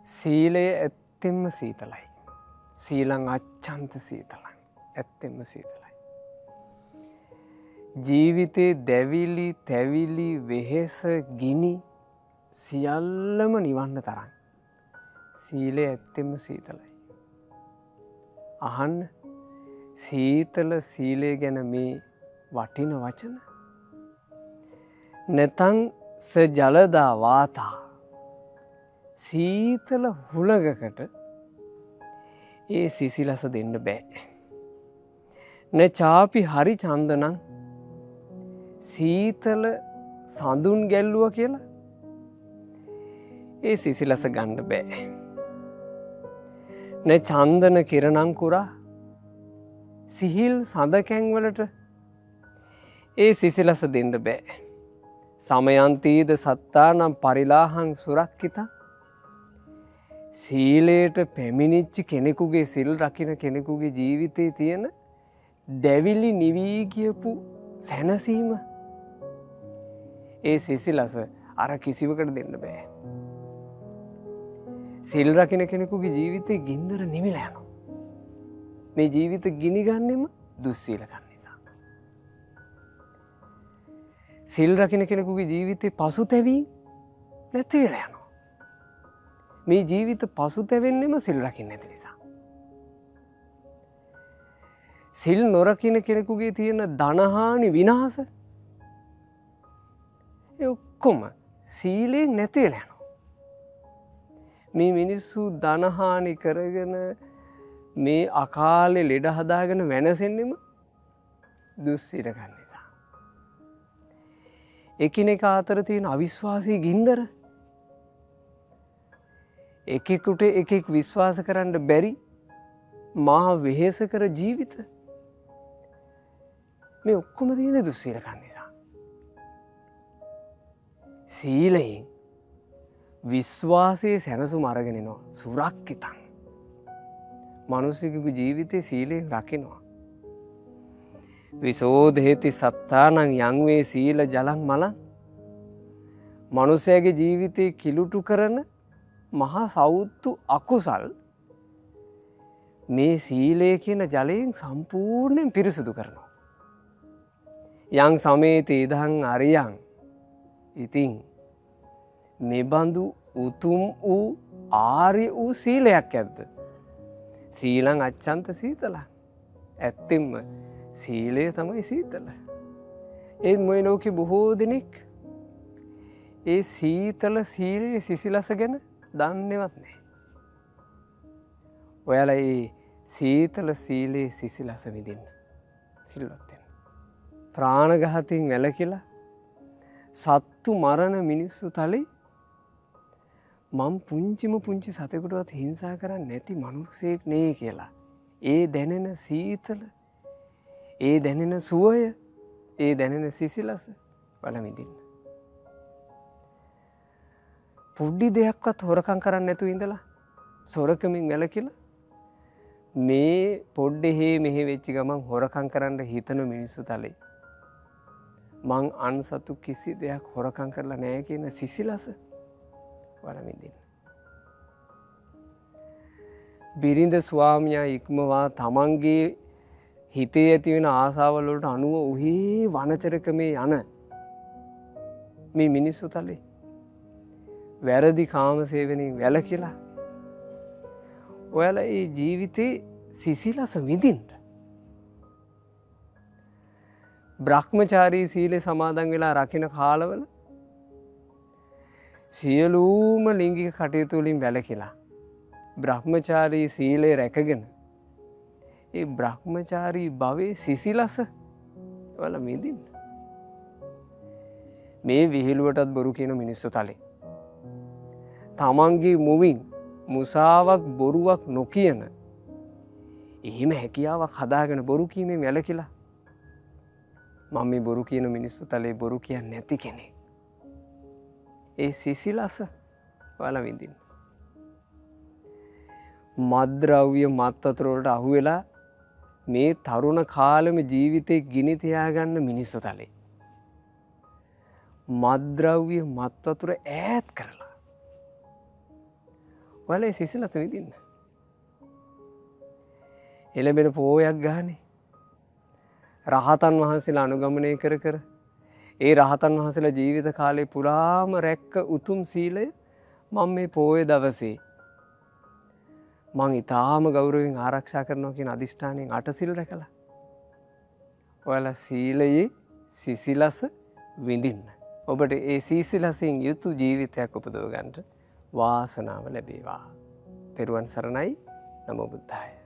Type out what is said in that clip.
සීලය ඇත්තෙන්ම සීතලයි. සීලං අච්ඡන්ත සීතලං. ඇත්තෙන්ම සීතලයි. ජීවිතේ දැවිලි තැවිලි වෙහෙස ගිනි සියල්ලම නිවන්න තරම්. සීලය ඇත්තෙන්ම සීතලයි. අහන්න සීතල සීලය ගැන මේ වටින වචන. නැතං ස ජලදා වාතා සීතල හුළඟකට ඒ සිසිලස දෙන්න බෑ. න චාපි හරි චන්දනං සීතල සඳුන් ගැල්ලුව කියලා ඒ සිසිලස ගන්න බෑ. න චන්දන කිරණං කුරා සිහිල් සඳකැන්වලට ඒ සිසිලස දෙන්න බෑ. සමයන්තීද සත්තානම් පරිලාහං සුරක්කිතා සීලයට පැමිණිච්චි කෙනෙකුගේ සිල් රකින කෙනෙකුගේ ජීවිතයේ තියෙන දැවිලි නිවී කියපු සැනසීම ඒ සිසිලස අර කිසිවකට දෙන්න බෑ. සිල් රකින කෙනෙකුගේ ජීවිතේ ගින්දර නිවිලා යනවා. මේ ජීවිත ගිනි ගන්නෙම දුස්සීලකම් නිසා. සිල් රකින කෙනෙකුගේ ජීවිතේ පසුතැවීම නැති වෙලා යනවා. මේ ජීවිත පසුතැවෙන්නෙම සිල් රකින්න නැති නිසා. සිල් නොරකින කෙනෙකුගේ තියෙන ධනහානි විනාශ ඒ ඔක්කොම සීලයෙන් නැති වෙලා යනවා. මේ මිනිස්සු ධනහානි කරගෙන මේ අකාලේ ලෙඩ හදාගෙන වෙනසෙන්නෙම දුස්සීලකම් නිසා. එකිනෙකා අතර තියෙන අවිශ්වාසී ගින්දර එකෙකුට එකෙක් විශ්වාස කරන්න බැරි මහා වෙහෙස කර ජීවිත මේ ඔක්කොම තියෙන දුස්සීලකම් නිසා. සීලයෙන් විශ්වාසයේ සැනසුම අරගෙන එනවා. සුරක්කිතං. මනුස්සයෙකුගේ ජීවිතේ සීලයෙන් රකින්නවා. විසෝධේති සත්තානං යං වේ සීල ජලං මලං. මනුස්සයාගේ ජීවිතේ කිලුටු කරන මහා සෞත්තු අකුසල් මේ සීලය කියන ජලයෙන් සම්පූර්ණයෙන් පිරිසුදු කරනවා. යං සමේති ඉදං අරියං. ඉතින් මෙබඳු උතුම් වූ ආර්ය වූ සීලයක් ඇද්ද? සීලං අච්ඡන්ත සීතලං. ඇත්තෙන්ම සීලය තමයි සීතල. ඒත් මොයි ලෝකේ බොහෝ දෙනෙක් ඒ සීතල සීලයේ සිසිලස ගැන දන්නේවත් නැහැ. ඔයාලා ඒ සීතල සීලයේ සිසිලස විඳින්න සිල්වත් වෙන්න. ප්‍රාණඝාතයෙන් වැළකීලා සත්තු මරණ මිනිස්සු තලේ මම පුංචි සතෙකුටවත් හිංසා කරන්නේ නැති මිනිසෙක් නේ කියලා. ඒ දැනෙන සීතල, ඒ දැනෙන සුවය, ඒ දැනෙන සිසිලස වල විඳින්න. පොඩි දෙයක්වත් හොරකම් කරන්නේ නැතුව ඉඳලා සොරකමින් වැළකීලා මේ පොඩ්ඩේ මෙහෙ වෙච්ච ගමන් හොරකම් කරන්න හිතන මිනිස්සු තලේ මං අන්සතු කිසි දෙයක් හොරකම් කරලා නැහැ කියන සිසිලස වල විඳින්න. බිරිඳ ස්වාමියා ඉක්මවා තමන්ගේ හිතේ ඇති වෙන ආසාවල් වලට අනුව උහි වනචරකමේ යන මේ මිනිස්සු තලේ වැරදි කාම සේවනයෙන් වැළකීලා ඔයාලා ඒ ජීවිතේ සිසිලස විඳින්න. බ්‍රහ්මචාරී සීලේ සමාදන් වෙලා රකින්න කාලවල සියලුම ලිංගික කටයුතු වලින් වැළකීලා බ්‍රහ්මචාරී සීලය රැකගෙන ඒ බ්‍රහ්මචාරී භවයේ සිසිලස ඔයාලා විඳින්න. මේ විහිළුවටත් බොරු කියන මිනිස්සු තලේ තමන්ගේ මුවින් මුසාවක් බොරුවක් නොකියන එහෙම හැකියාවක් හදාගෙන බොරු කීමෙන් වැළකීලා මම මේ බොරු කියන මිනිස්සු තලේ බොරු කියන්නේ නැති කෙනෙක්. ඒ සිසිලස ඔයාලා විඳින්න. මත්ද්‍රව්‍ය මත් වතුර වලට අහු වෙලා මේ තරුණ කාලෙම ජීවිතේ ගිනි තියාගන්න මිනිස්සු තලේ මත්ද්‍රව්‍ය මත් වතුර ඈත් කරලා ඔයාලා ඒ සිසිලස විඳින්න. එළඹෙන පෝයක් ගානේ රහතන් වහන්සේලා අනුගමනය කර කර ඒ රහතන් වහන්සේලා ජීවිත කාලේ පුරාම රැක්ක උතුම් සීලය මම මේ පෝය දවසේ මං ඉතාම ගෞරවයෙන් ආරක්ෂා කරනවා කියන අධිෂ්ඨානයෙන් අටසිල් රැකලා ඔයාලා සීලයේ සිසිලස විඳින්න. ඔබට ඒ සිසිලසින් යුතු ජීවිතයක් උපදව ගන්නට වාසනාව ලැබේවා. තෙරුවන් සරණයි. නමෝ බුද්ධාය.